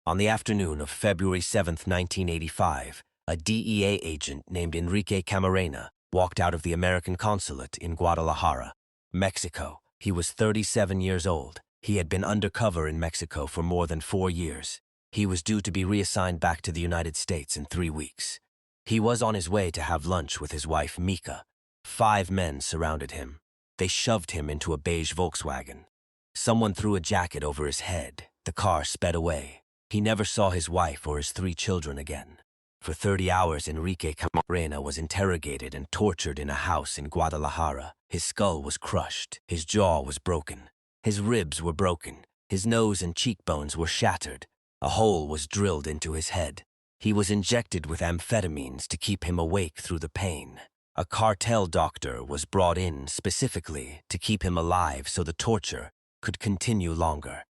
On the afternoon of February 7, 1985, a DEA agent named Enrique Camarena walked out of the American consulate in Guadalajara, Mexico. He was 37 years old. He had been undercover in Mexico for more than 4 years. He was due to be reassigned back to the United States in 3 weeks. He was on his way to have lunch with his wife, Mika. 5 men surrounded him. They shoved him into a beige Volkswagen. Someone threw a jacket over his head. The car sped away. He never saw his wife or his 3 children again. For 30 hours, Enrique Camarena was interrogated and tortured in a house in Guadalajara. His skull was crushed. His jaw was broken. His ribs were broken. His nose and cheekbones were shattered. A hole was drilled into his head. He was injected with amphetamines to keep him awake through the pain. A cartel doctor was brought in specifically to keep him alive so the torture could continue longer.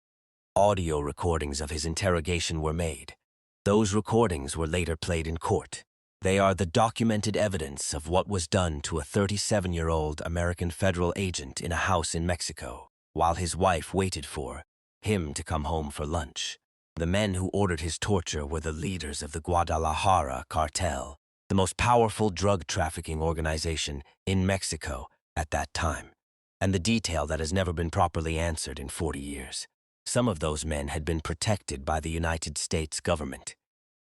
Audio recordings of his interrogation were made. Those recordings were later played in court. They are the documented evidence of what was done to a 37-year-old American federal agent in a house in Mexico, while his wife waited for him to come home for lunch. The men who ordered his torture were the leaders of the Guadalajara Cartel, the most powerful drug trafficking organization in Mexico at that time, and the detail that has never been properly answered in 40 years. Some of those men had been protected by the United States government.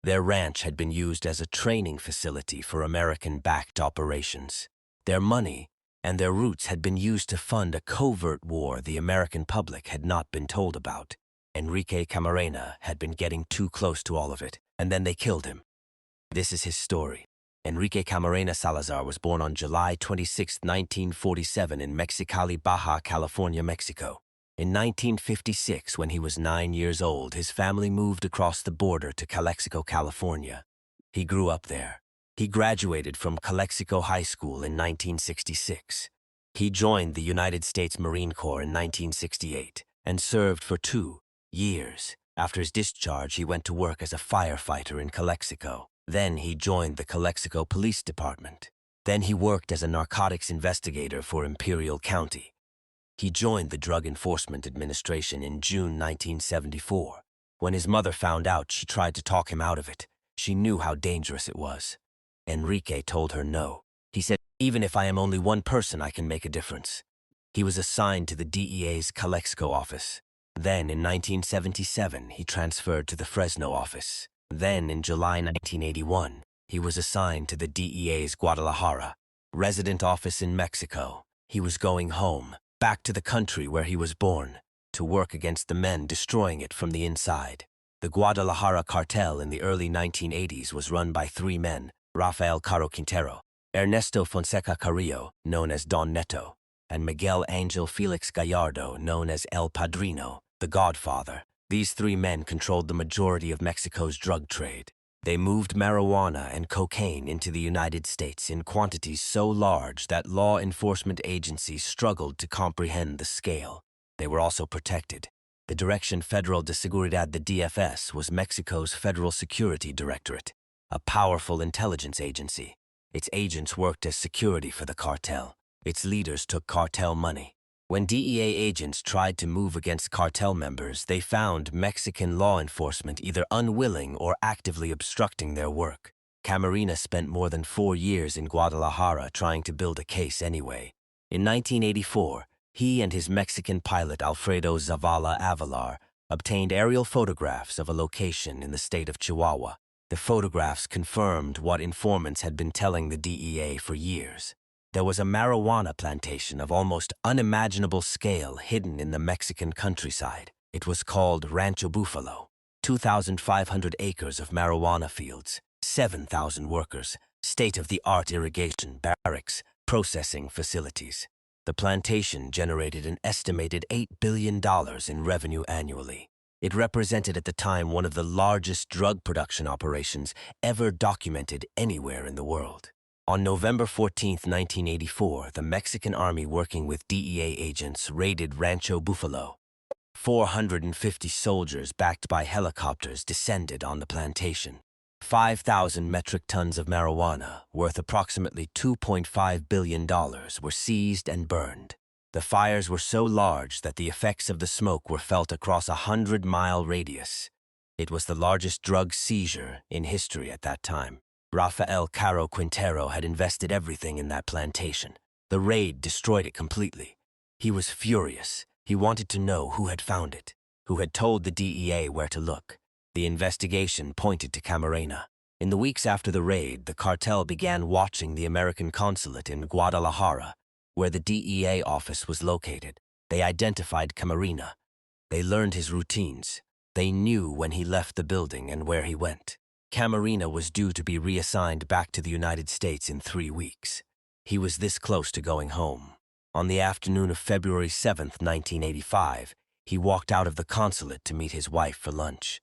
Their ranch had been used as a training facility for American-backed operations. Their money and their roots had been used to fund a covert war the American public had not been told about. Enrique Camarena had been getting too close to all of it, and then they killed him. This is his story. Enrique Camarena Salazar was born on July 26, 1947 in Mexicali, Baja California, Mexico. In 1956, when he was 9 years old, his family moved across the border to Calexico, California. He grew up there. He graduated from Calexico High School in 1966. He joined the United States Marine Corps in 1968 and served for 2 years. After his discharge, he went to work as a firefighter in Calexico. Then he joined the Calexico Police Department. Then he worked as a narcotics investigator for Imperial County. He joined the Drug Enforcement Administration in June 1974. When his mother found out, she tried to talk him out of it. She knew how dangerous it was. Enrique told her no. He said, "Even if I am only one person, I can make a difference." He was assigned to the DEA's Calexico office. Then in 1977, he transferred to the Fresno office. Then in July 1981, he was assigned to the DEA's Guadalajara resident office in Mexico. He was going home, back to the country where he was born, to work against the men destroying it from the inside. The Guadalajara Cartel in the early 1980s was run by 3 men: Rafael Caro Quintero, Ernesto Fonseca Carrillo, known as Don Neto, and Miguel Angel Felix Gallardo, known as El Padrino, the Godfather. These 3 men controlled the majority of Mexico's drug trade. They moved marijuana and cocaine into the United States in quantities so large that law enforcement agencies struggled to comprehend the scale. They were also protected. The Dirección Federal de Seguridad, the DFS, was Mexico's Federal Security Directorate, a powerful intelligence agency. Its agents worked as security for the cartel. Its leaders took cartel money. When DEA agents tried to move against cartel members, they found Mexican law enforcement either unwilling or actively obstructing their work. Camarena spent more than 4 years in Guadalajara trying to build a case anyway. In 1984, he and his Mexican pilot Alfredo Zavala Avalar obtained aerial photographs of a location in the state of Chihuahua. The photographs confirmed what informants had been telling the DEA for years. There was a marijuana plantation of almost unimaginable scale hidden in the Mexican countryside. It was called Rancho Bufalo. 2,500 acres of marijuana fields, 7,000 workers, state-of-the-art irrigation, barracks, processing facilities. The plantation generated an estimated $8 billion in revenue annually. It represented at the time one of the largest drug production operations ever documented anywhere in the world. On November 14, 1984, the Mexican Army, working with DEA agents, raided Rancho Bufalo. 450 soldiers backed by helicopters descended on the plantation. 5,000 metric tons of marijuana, worth approximately $2.5 billion, were seized and burned. The fires were so large that the effects of the smoke were felt across a 100-mile radius. It was the largest drug seizure in history at that time. Rafael Caro Quintero had invested everything in that plantation. The raid destroyed it completely. He was furious. He wanted to know who had found it, who had told the DEA where to look. The investigation pointed to Camarena. In the weeks after the raid, the cartel began watching the American consulate in Guadalajara, where the DEA office was located. They identified Camarena. They learned his routines. They knew when he left the building and where he went. Camarena was due to be reassigned back to the United States in 3 weeks. He was this close to going home. On the afternoon of February 7, 1985, he walked out of the consulate to meet his wife for lunch.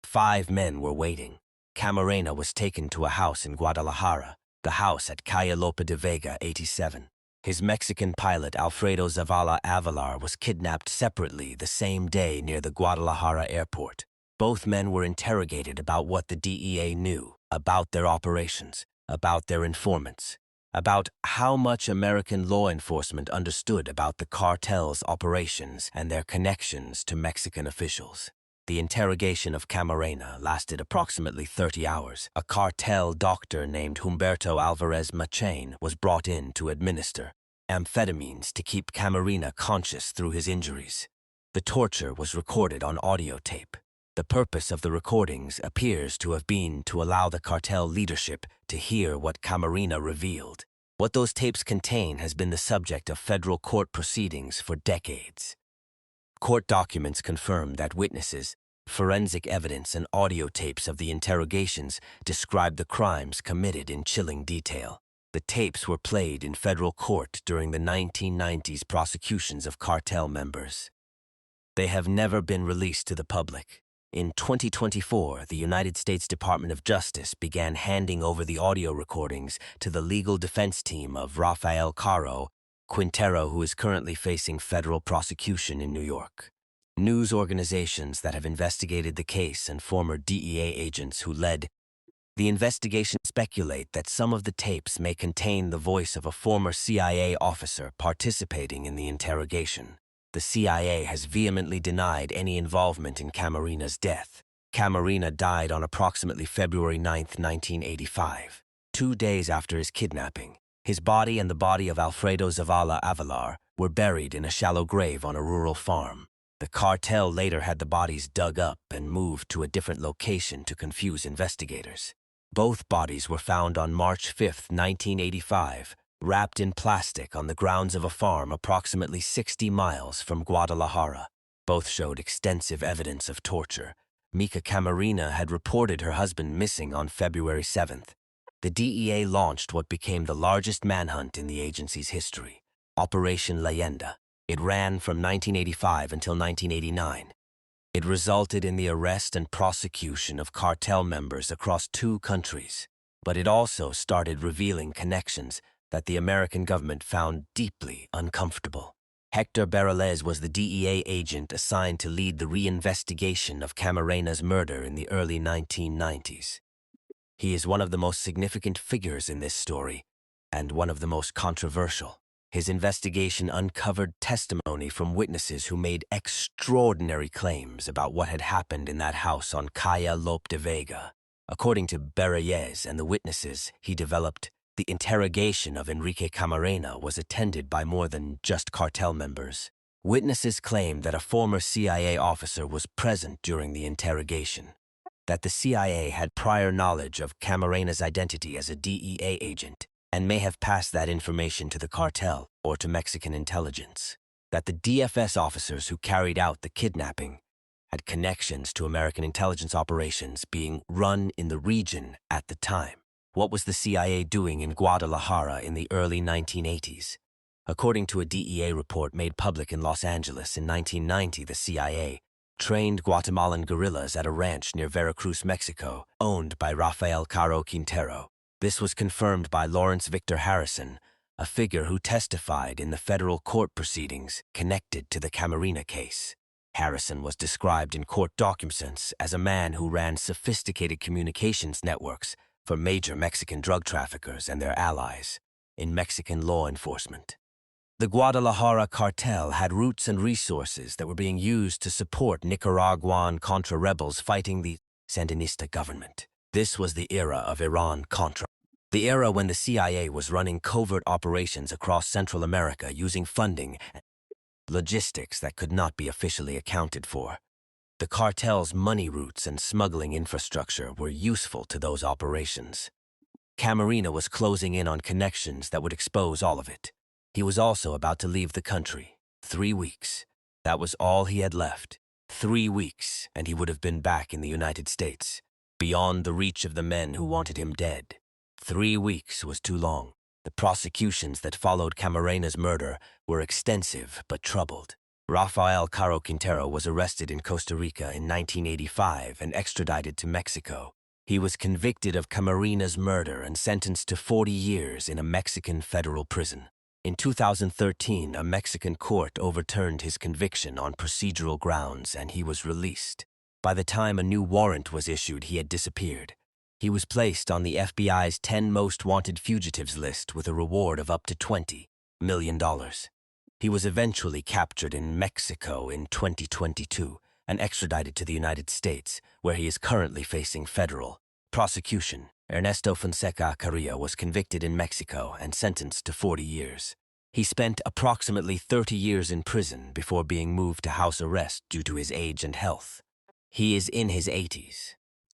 5 men were waiting. Camarena was taken to a house in Guadalajara, the house at Calle Lope de Vega 87. His Mexican pilot Alfredo Zavala Avalar was kidnapped separately the same day near the Guadalajara airport. Both men were interrogated about what the DEA knew, about their operations, about their informants, about how much American law enforcement understood about the cartel's operations and their connections to Mexican officials. The interrogation of Camarena lasted approximately 30 hours. A cartel doctor named Humberto Alvarez Machain was brought in to administer amphetamines to keep Camarena conscious through his injuries. The torture was recorded on audio tape. The purpose of the recordings appears to have been to allow the cartel leadership to hear what Camarena revealed. What those tapes contain has been the subject of federal court proceedings for decades. Court documents confirm that witnesses, forensic evidence, and audio tapes of the interrogations describe the crimes committed in chilling detail. The tapes were played in federal court during the 1990s prosecutions of cartel members. They have never been released to the public. In 2024, the United States Department of Justice began handing over the audio recordings to the legal defense team of Rafael Caro Quintero, who is currently facing federal prosecution in New York. News organizations that have investigated the case and former DEA agents who led the investigation speculate that some of the tapes may contain the voice of a former CIA officer participating in the interrogation. The CIA has vehemently denied any involvement in Camarena's death. Camarena died on approximately February 9, 1985, 2 days after his kidnapping. His body and the body of Alfredo Zavala Avalar were buried in a shallow grave on a rural farm. The cartel later had the bodies dug up and moved to a different location to confuse investigators. Both bodies were found on March 5, 1985, wrapped in plastic on the grounds of a farm approximately 60 miles from Guadalajara. Both showed extensive evidence of torture. Mika Camarena had reported her husband missing on February 7th. The DEA launched what became the largest manhunt in the agency's history, Operation Leyenda. It ran from 1985 until 1989. It resulted in the arrest and prosecution of cartel members across 2 countries, but it also started revealing connections that the American government found deeply uncomfortable. Hector Barrales was the DEA agent assigned to lead the reinvestigation of Camarena's murder in the early 1990s. He is one of the most significant figures in this story, and one of the most controversial. His investigation uncovered testimony from witnesses who made extraordinary claims about what had happened in that house on Calle Lope de Vega. According to Barrales and the witnesses he developed, the interrogation of Enrique Camarena was attended by more than just cartel members. Witnesses claimed that a former CIA officer was present during the interrogation, that the CIA had prior knowledge of Camarena's identity as a DEA agent and may have passed that information to the cartel or to Mexican intelligence, that the DFS officers who carried out the kidnapping had connections to American intelligence operations being run in the region at the time. What was the CIA doing in Guadalajara in the early 1980s? According to a DEA report made public in Los Angeles in 1990, the CIA trained Guatemalan guerrillas at a ranch near Veracruz, Mexico, owned by Rafael Caro Quintero. This was confirmed by Lawrence Victor Harrison, a figure who testified in the federal court proceedings connected to the Camarena case. Harrison was described in court documents as a man who ran sophisticated communications networks for major Mexican drug traffickers and their allies in Mexican law enforcement. The Guadalajara Cartel had roots and resources that were being used to support Nicaraguan Contra rebels fighting the Sandinista government. This was the era of Iran-Contra, the era when the CIA was running covert operations across Central America using funding and logistics that could not be officially accounted for. The cartel's money routes and smuggling infrastructure were useful to those operations. Camarena was closing in on connections that would expose all of it. He was also about to leave the country. 3 weeks. That was all he had left. 3 weeks, and he would have been back in the United States, beyond the reach of the men who wanted him dead. 3 weeks was too long. The prosecutions that followed Camarena's murder were extensive but troubled. Rafael Caro Quintero was arrested in Costa Rica in 1985 and extradited to Mexico. He was convicted of Camarena's murder and sentenced to 40 years in a Mexican federal prison. In 2013, a Mexican court overturned his conviction on procedural grounds and he was released. By the time a new warrant was issued, he had disappeared. He was placed on the FBI's 10 most wanted fugitives list with a reward of up to $20 million. He was eventually captured in Mexico in 2022 and extradited to the United States, where he is currently facing federal prosecution. Ernesto Fonseca Carrillo was convicted in Mexico and sentenced to 40 years. He spent approximately 30 years in prison before being moved to house arrest due to his age and health. He is in his 80s.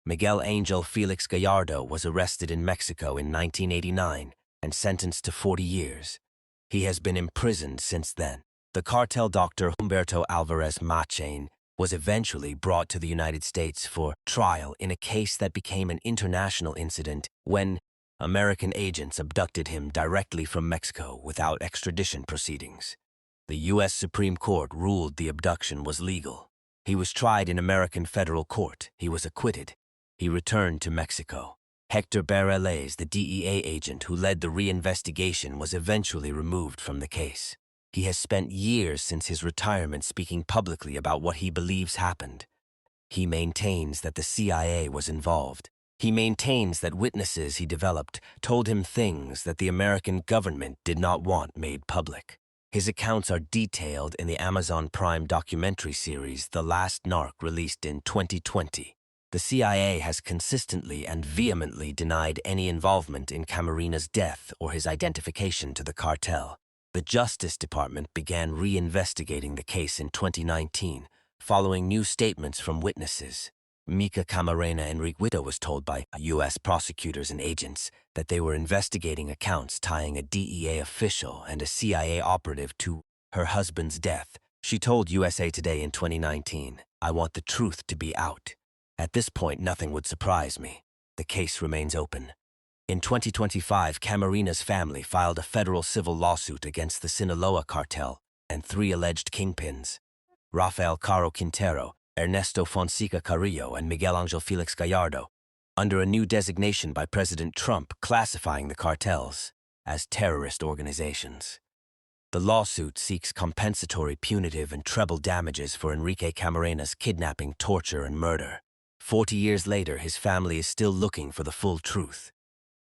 Miguel Angel Felix Gallardo was arrested in Mexico in 1989 and sentenced to 40 years. He has been imprisoned since then. The cartel doctor Humberto Alvarez Machain was eventually brought to the United States for trial in a case that became an international incident when American agents abducted him directly from Mexico without extradition proceedings. The U.S. Supreme Court ruled the abduction was legal. He was tried in American federal court. He was acquitted. He returned to Mexico. Hector Bareles, the DEA agent who led the reinvestigation, was eventually removed from the case. He has spent years since his retirement speaking publicly about what he believes happened. He maintains that the CIA was involved. He maintains that witnesses he developed told him things that the American government did not want made public. His accounts are detailed in the Amazon Prime documentary series The Last Narc, released in 2020. The CIA has consistently and vehemently denied any involvement in Camarena's death or his identification to the cartel. The Justice Department began reinvestigating the case in 2019, following new statements from witnesses. Mika Camarena Enriqueta was told by U.S. prosecutors and agents that they were investigating accounts tying a DEA official and a CIA operative to her husband's death. She told USA Today in 2019, "I want the truth to be out. At this point, nothing would surprise me. The case remains open." In 2025, Camarena's family filed a federal civil lawsuit against the Sinaloa cartel and 3 alleged kingpins: Rafael Caro Quintero, Ernesto Fonseca Carrillo, and Miguel Angel Felix Gallardo, under a new designation by President Trump classifying the cartels as terrorist organizations. The lawsuit seeks compensatory, punitive, and treble damages for Enrique Camarena's kidnapping, torture, and murder. 40 years later, his family is still looking for the full truth.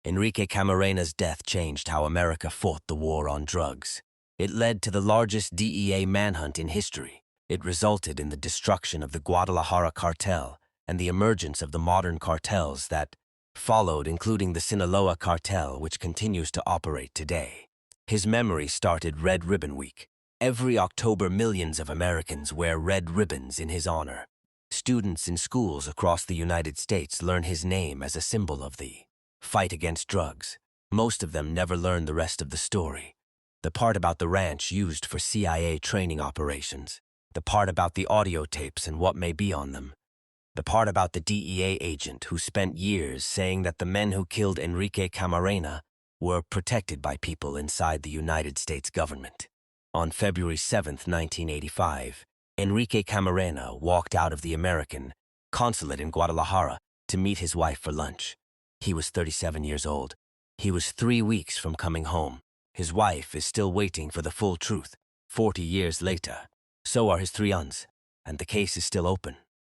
Enrique Camarena's death changed how America fought the war on drugs. It led to the largest DEA manhunt in history. It resulted in the destruction of the Guadalajara Cartel and the emergence of the modern cartels that followed, including the Sinaloa Cartel, which continues to operate today. His memory started Red Ribbon Week. Every October, millions of Americans wear red ribbons in his honor. Students in schools across the United States learn his name as a symbol of the fight against drugs. Most of them never learn the rest of the story. The part about the ranch used for CIA training operations. The part about the audio tapes and what may be on them. The part about the DEA agent who spent years saying that the men who killed Enrique Camarena were protected by people inside the United States government. On February 7, 1985, Enrique Camarena walked out of the American consulate in Guadalajara to meet his wife for lunch. He was 37 years old. He was 3 weeks from coming home. His wife is still waiting for the full truth. 40 years later, so are his 3 sons, and the case is still open.